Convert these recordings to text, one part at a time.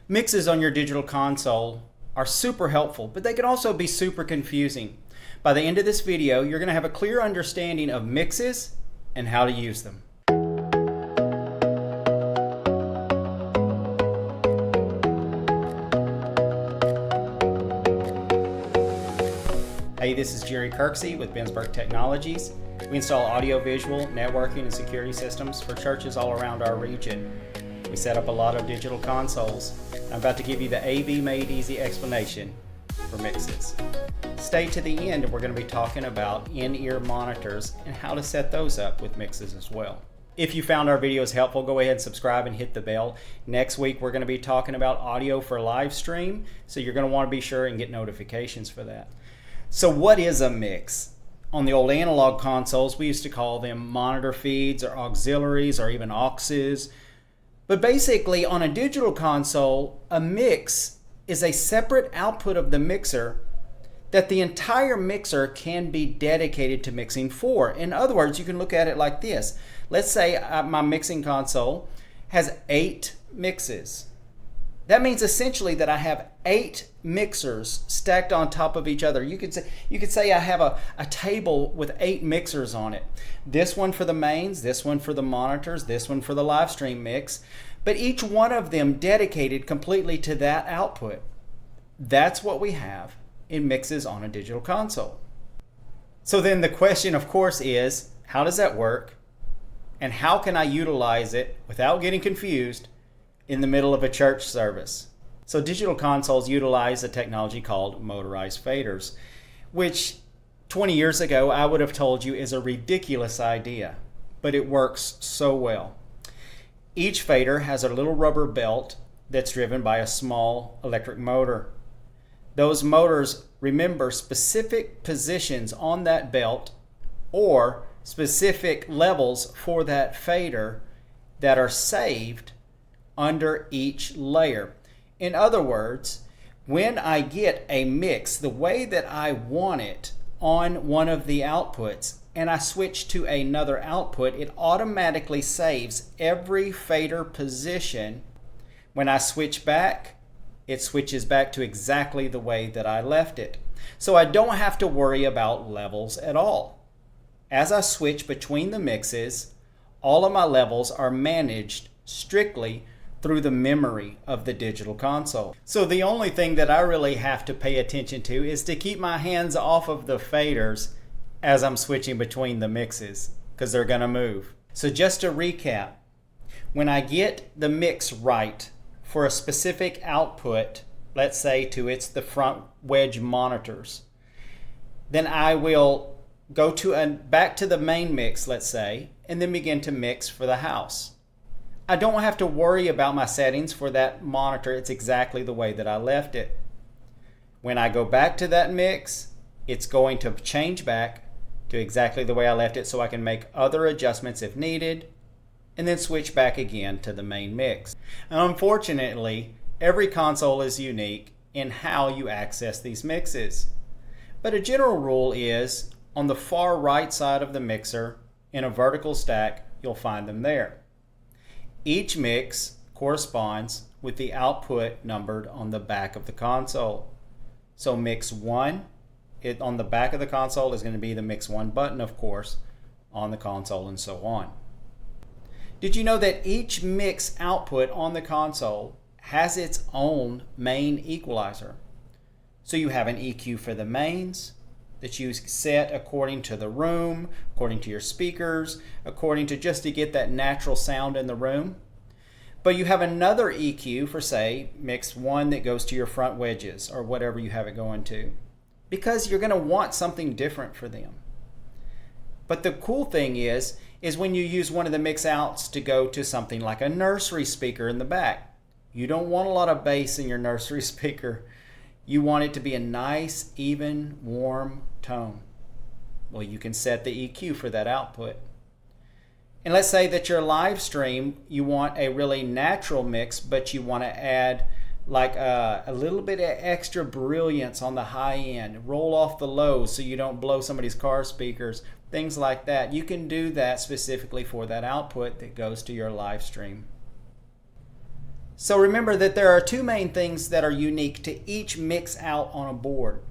Mixes on your digital console are super helpful, but they can also be super confusing. By the end of this video, you're going to have a clear understanding of mixes and how to use them. Hey, this is Jerry Kirksey with Bensberg Technologies. We install audiovisual, networking, and security systems for churches all around our region. We set up a lot of digital consoles. I'm about to give you the AV Made Easy explanation for mixes. Stay to the end and we're going to be talking about in-ear monitors and how to set those up with mixes as well. If you found our videos helpful, go ahead and subscribe and hit the bell. Next week we're going to be talking about audio for live stream, so you're going to want to be sure and get notifications for that. So what is a mix? On the old analog consoles, we used to call them monitor feeds or auxiliaries or even auxes. But basically, on a digital console, a mix is a separate output of the mixer that the entire mixer can be dedicated to mixing for. In other words, you can look at it like this. Let's say my mixing console has 8 mixes. That means essentially that I have 8 mixers stacked on top of each other. You could say I have a table with 8 mixers on it. This one for the mains, this one for the monitors, this one for the live stream mix, but each one of them dedicated completely to that output. That's what we have in mixes on a digital console. So then the question, of course, is how does that work? And how can I utilize it without getting confused in the middle of a church service? So digital consoles utilize a technology called motorized faders, which 20 years ago I would have told you is a ridiculous idea, but it works so well. Each fader has a little rubber belt that's driven by a small electric motor. Those motors remember specific positions on that belt or specific levels for that fader that are saved under each layer. In other words, when I get a mix the way that I want it on one of the outputs and I switch to another output, it automatically saves every fader position. When I switch back, it switches back to exactly the way that I left it. So I don't have to worry about levels at all. As I switch between the mixes, all of my levels are managed strictly through the memory of the digital console. So the only thing that I really have to pay attention to is to keep my hands off of the faders as I'm switching between the mixes, because they're going to move. So just to recap, when I get the mix right for a specific output, let's say it's the front wedge monitors, then I will go back to the main mix, let's say, and then begin to mix for the house. I don't have to worry about my settings for that monitor. It's exactly the way that I left it. When I go back to that mix, it's going to change back to exactly the way I left it, so I can make other adjustments if needed and then switch back again to the main mix. And unfortunately, every console is unique in how you access these mixes. But a general rule is on the far right side of the mixer in a vertical stack, you'll find them there. Each mix corresponds with the output numbered on the back of the console. So mix 1, on the back of the console is going to be the mix 1 button, of course, on the console and so on. Did you know that each mix output on the console has its own main equalizer? So you have an EQ for the mains that you set according to the room, according to your speakers, according to just to get that natural sound in the room. But you have another EQ for, say, mix 1 that goes to your front wedges or whatever you have it going to, because you're going to want something different for them. But the cool thing is when you use one of the mix outs to go to something like a nursery speaker in the back. You don't want a lot of bass in your nursery speaker. You want it to be a nice, even, warm tone. Well, you can set the EQ for that output. And let's say that your live stream, you want a really natural mix, but you want to add like a little bit of extra brilliance on the high end, roll off the lows so you don't blow somebody's car speakers, things like that. You can do that specifically for that output that goes to your live stream. So remember that there are two main things that are unique to each mix out on a board.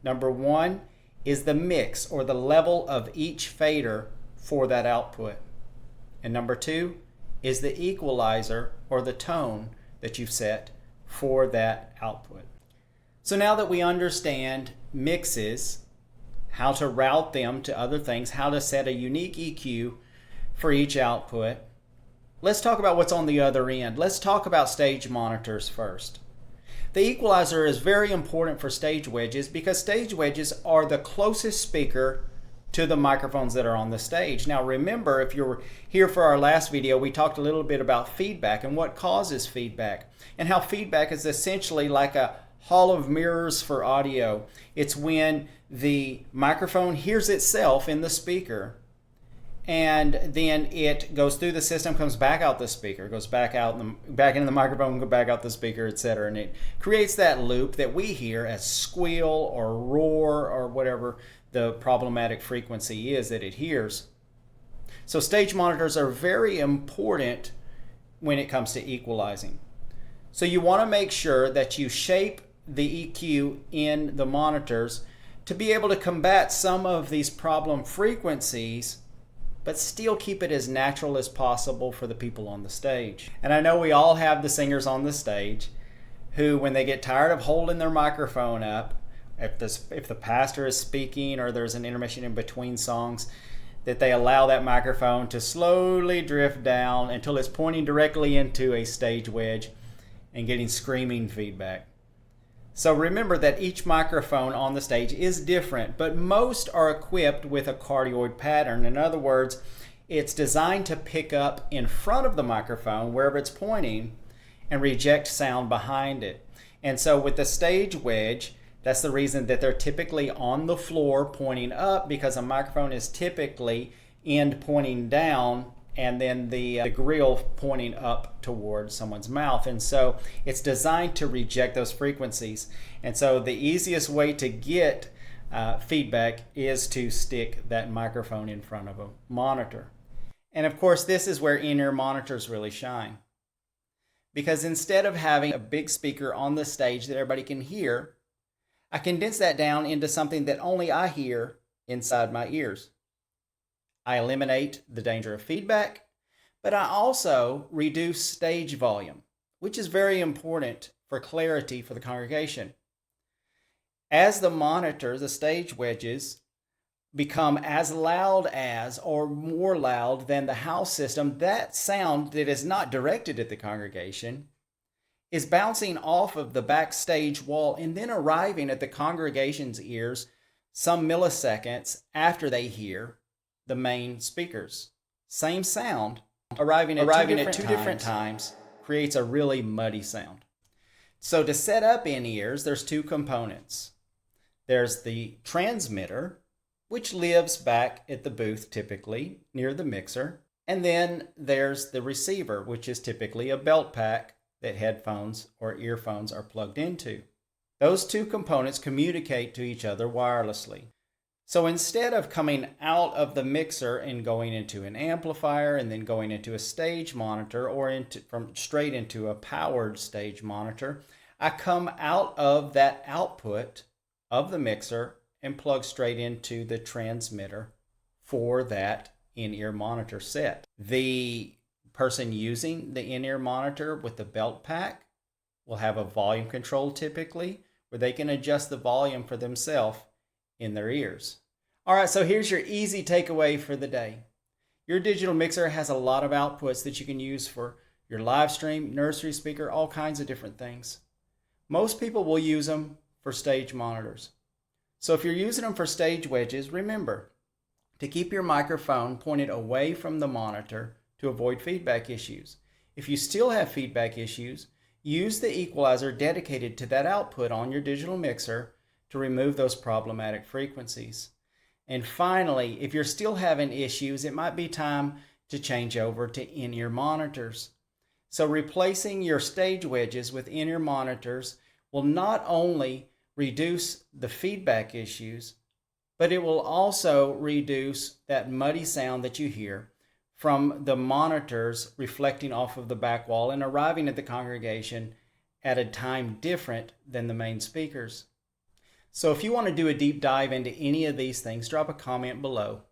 Number one is the mix or the level of each fader for that output. And number two is the equalizer or the tone that you've set for that output. So now that we understand mixes, how to route them to other things, how to set a unique EQ for each output, let's talk about what's on the other end. Let's talk about stage monitors first. The equalizer is very important for stage wedges because stage wedges are the closest speaker to the microphones that are on the stage. Now remember, if you were here for our last video, we talked a little bit about feedback and what causes feedback, and how feedback is essentially like a hall of mirrors for audio. It's when the microphone hears itself in the speaker, and then it goes through the system, comes back out the speaker, goes back out, back into the microphone, go back out the speaker, etc. And it creates that loop that we hear as squeal or roar or whatever the problematic frequency is that it hears. So stage monitors are very important when it comes to equalizing. So you want to make sure that you shape the EQ in the monitors to be able to combat some of these problem frequencies, but still keep it as natural as possible for the people on the stage. And I know we all have the singers on the stage who, when they get tired of holding their microphone up, if the pastor is speaking or there's an intermission in between songs, that they allow that microphone to slowly drift down until it's pointing directly into a stage wedge and getting screaming feedback. So remember that each microphone on the stage is different, but most are equipped with a cardioid pattern. In other words, it's designed to pick up in front of the microphone wherever it's pointing and reject sound behind it. And so with the stage wedge, that's the reason that they're typically on the floor pointing up, because a microphone is typically end pointing down and then the grill pointing up towards someone's mouth. And so it's designed to reject those frequencies. And so the easiest way to get feedback is to stick that microphone in front of a monitor. And of course, this is where in-ear monitors really shine. Because instead of having a big speaker on the stage that everybody can hear, I condense that down into something that only I hear inside my ears. I eliminate the danger of feedback, but I also reduce stage volume, which is very important for clarity for the congregation. As the monitors, the stage wedges, become as loud as or more loud than the house system, that sound that is not directed at the congregation is bouncing off of the backstage wall and then arriving at the congregation's ears some milliseconds after they hear the main speakers. Same sound, arriving at two different times creates a really muddy sound. So to set up in-ears, there's two components. There's the transmitter, which lives back at the booth typically near the mixer. And then there's the receiver, which is typically a belt pack that headphones or earphones are plugged into. Those two components communicate to each other wirelessly. So instead of coming out of the mixer and going into an amplifier and then going into a stage monitor or straight into a powered stage monitor, I come out of that output of the mixer and plug straight into the transmitter for that in-ear monitor set. The person using the in-ear monitor with the belt pack will have a volume control typically, where they can adjust the volume for themselves in their ears. All right, so here's your easy takeaway for the day. Your digital mixer has a lot of outputs that you can use for your live stream, nursery speaker, all kinds of different things. Most people will use them for stage monitors. So if you're using them for stage wedges, remember to keep your microphone pointed away from the monitor to avoid feedback issues. If you still have feedback issues, use the equalizer dedicated to that output on your digital mixer to remove those problematic frequencies. And finally, if you're still having issues, it might be time to change over to in-ear monitors. So replacing your stage wedges with in-ear monitors will not only reduce the feedback issues, but it will also reduce that muddy sound that you hear from the monitors reflecting off of the back wall and arriving at the congregation at a time different than the main speakers. So if you want to do a deep dive into any of these things, drop a comment below.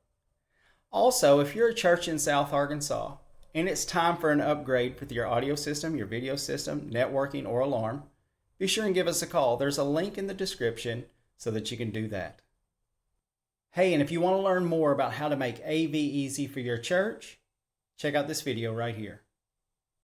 Also, if you're a church in South Arkansas and it's time for an upgrade with your audio system, your video system, networking, or alarm, be sure and give us a call. There's a link in the description so that you can do that. Hey, and if you want to learn more about how to make AV easy for your church, check out this video right here.